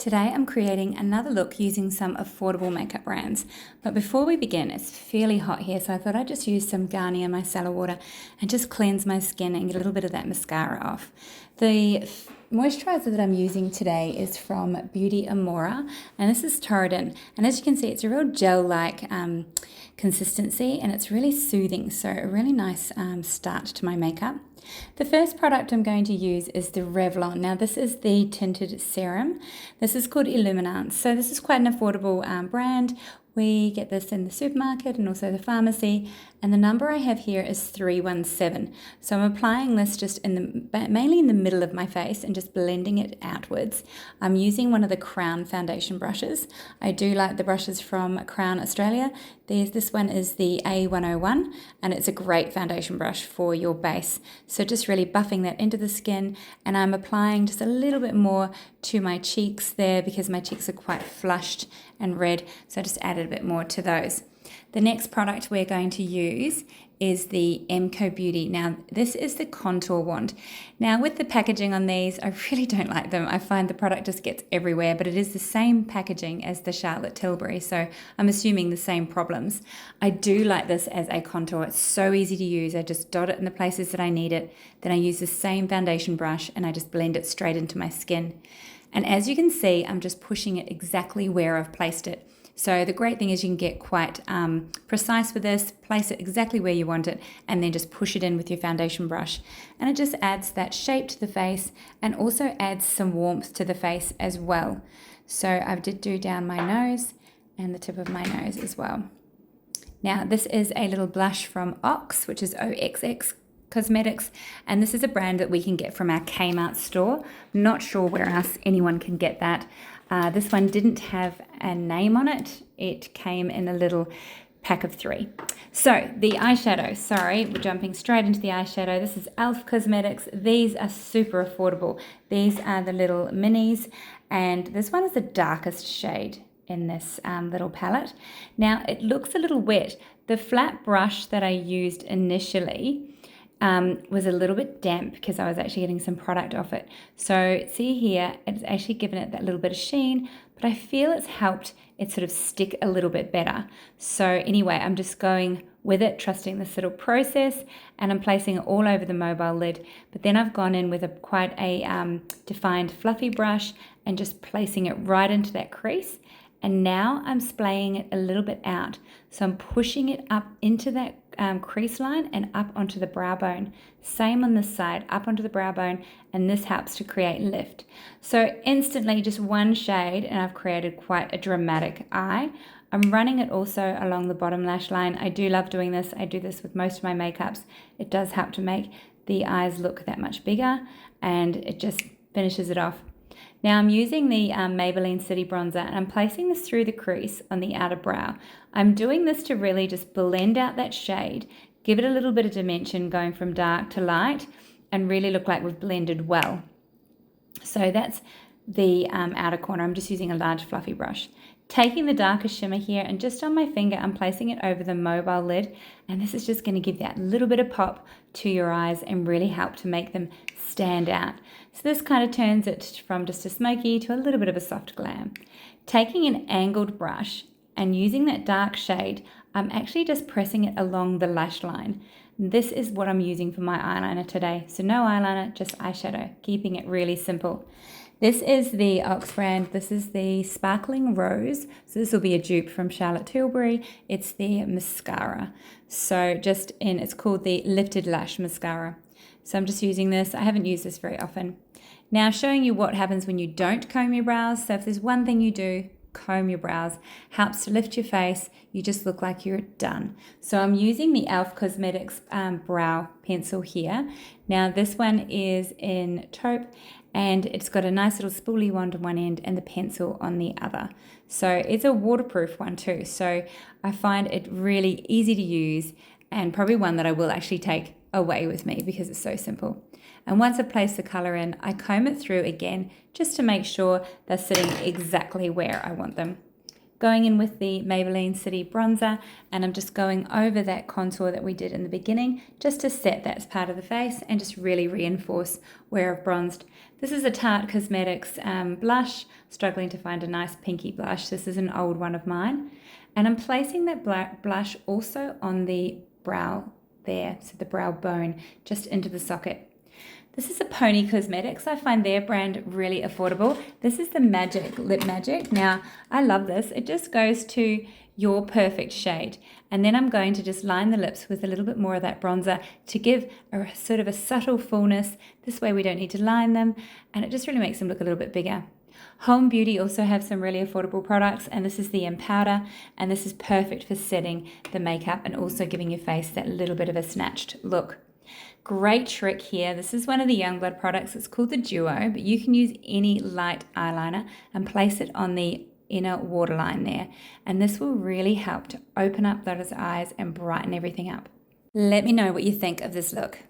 Today I'm creating another look using some affordable makeup brands. But before we begin, it's fairly hot here, so I thought I'd just use some Garnier micellar water and just cleanse my skin and get a little bit of that mascara off. The moisturizer that I'm using today is from Beauty Amora, and this is Toriden. And as you can see, it's a real gel-like consistency, and it's really soothing, so a really nice start to my makeup. The first product I'm going to use is the Revlon. Now this is the tinted serum. This is called Illuminance. So this is quite an affordable brand. We get this in the supermarket and also the pharmacy, and the number I have here is 317. So I'm applying this just mainly in the middle of my face and just blending it outwards. I'm using one of the Crown foundation brushes. I do like the brushes from Crown Australia. This one is the A101, and it's a great foundation brush for your base. So just really buffing that into the skin, and I'm applying just a little bit more to my cheeks there because my cheeks are quite flushed and red, so I just added a bit more to those. The next product we're going to use is the Emco Beauty. Now this is the contour wand. Now with the packaging on these, I really don't like them. I find the product just gets everywhere, but it is the same packaging as the Charlotte Tilbury, so I'm assuming the same problems. I do like this as a contour. It's so easy to use. I just dot it in the places that I need it. Then I use the same foundation brush and I just blend it straight into my skin. And as you can see, I'm just pushing it exactly where I've placed it. So the great thing is you can get quite precise with this, place it exactly where you want it, and then just push it in with your foundation brush. And it just adds that shape to the face and also adds some warmth to the face as well. So I did do down my nose and the tip of my nose as well. Now this is a little blush from Ox, which is OXX Cosmetics, and this is a brand that we can get from our Kmart store. I'm not sure where else anyone can get that. This one didn't have a name on it. It came in a little pack of 3. So the eyeshadow, sorry, we're jumping straight into the eyeshadow. This is e.l.f. Cosmetics. These are super affordable. These are the little minis, and this one is the darkest shade in this little palette. Now it looks a little wet. The flat brush that I used initially was a little bit damp because I was actually getting some product off it. So see here, it's actually given it that little bit of sheen, but I feel it's helped it sort of stick a little bit better. So anyway, I'm just going with it, trusting this little process, and I'm placing it all over the mobile lid. But then I've gone in with quite a defined fluffy brush and just placing it right into that crease. And now I'm splaying it a little bit out. So I'm pushing it up into that crease line and up onto the brow bone. Same on this side, up onto the brow bone, and this helps to create lift. So instantly, just one shade, and I've created quite a dramatic eye. I'm running it also along the bottom lash line. I do love doing this. I do this with most of my makeups. It does help to make the eyes look that much bigger, and it just finishes it off. Now I'm using the Maybelline City Bronzer, and I'm placing this through the crease on the outer brow. I'm doing this to really just blend out that shade, give it a little bit of dimension going from dark to light, and really look like we've blended well. So that's the outer corner. I'm just using a large fluffy brush. Taking the darker shimmer here, and just on my finger, I'm placing it over the mobile lid, and this is just going to give that little bit of pop to your eyes and really help to make them stand out. So this kind of turns it from just a smoky to a little bit of a soft glam. Taking an angled brush and using that dark shade, I'm actually just pressing it along the lash line. This is what I'm using for my eyeliner today. So no eyeliner, just eyeshadow, keeping it really simple. This is the Ox brand. This is the Sparkling Rose. So this will be a dupe from Charlotte Tilbury. It's the mascara. So it's called the Lifted Lash Mascara. So I'm just using this. I haven't used this very often. Now showing you what happens when you don't comb your brows. So if there's one thing you do, comb your brows. Helps to lift your face. You just look like you're done. So I'm using the e.l.f. Cosmetics brow pencil here. Now this one is in taupe, and it's got a nice little spoolie wand on one end and the pencil on the other. So it's a waterproof one too. So I find it really easy to use, and probably one that I will actually take away with me because it's so simple. And once I've placed the color in, I comb it through again just to make sure they're sitting exactly where I want them. Going in with the Maybelline City Bronzer, and I'm just going over that contour that we did in the beginning just to set that part of the face and just really reinforce where I've bronzed. This is a Tarte Cosmetics blush, struggling to find a nice pinky blush. This is an old one of mine. And I'm placing that blush also on the brow there, so the brow bone, just into the socket. This is a Pony Cosmetics. I find their brand really affordable. This is the Magic Lip Magic. Now, I love this. It just goes to your perfect shade. And then I'm going to just line the lips with a little bit more of that bronzer to give a sort of a subtle fullness. This way we don't need to line them, and it just really makes them look a little bit bigger. Home Beauty also have some really affordable products, and this is the Powder, and this is perfect for setting the makeup and also giving your face that little bit of a snatched look. Great trick here. This is one of the Youngblood products. It's called the Duo, but you can use any light eyeliner and place it on the inner waterline there. And this will really help to open up those eyes and brighten everything up. Let me know what you think of this look.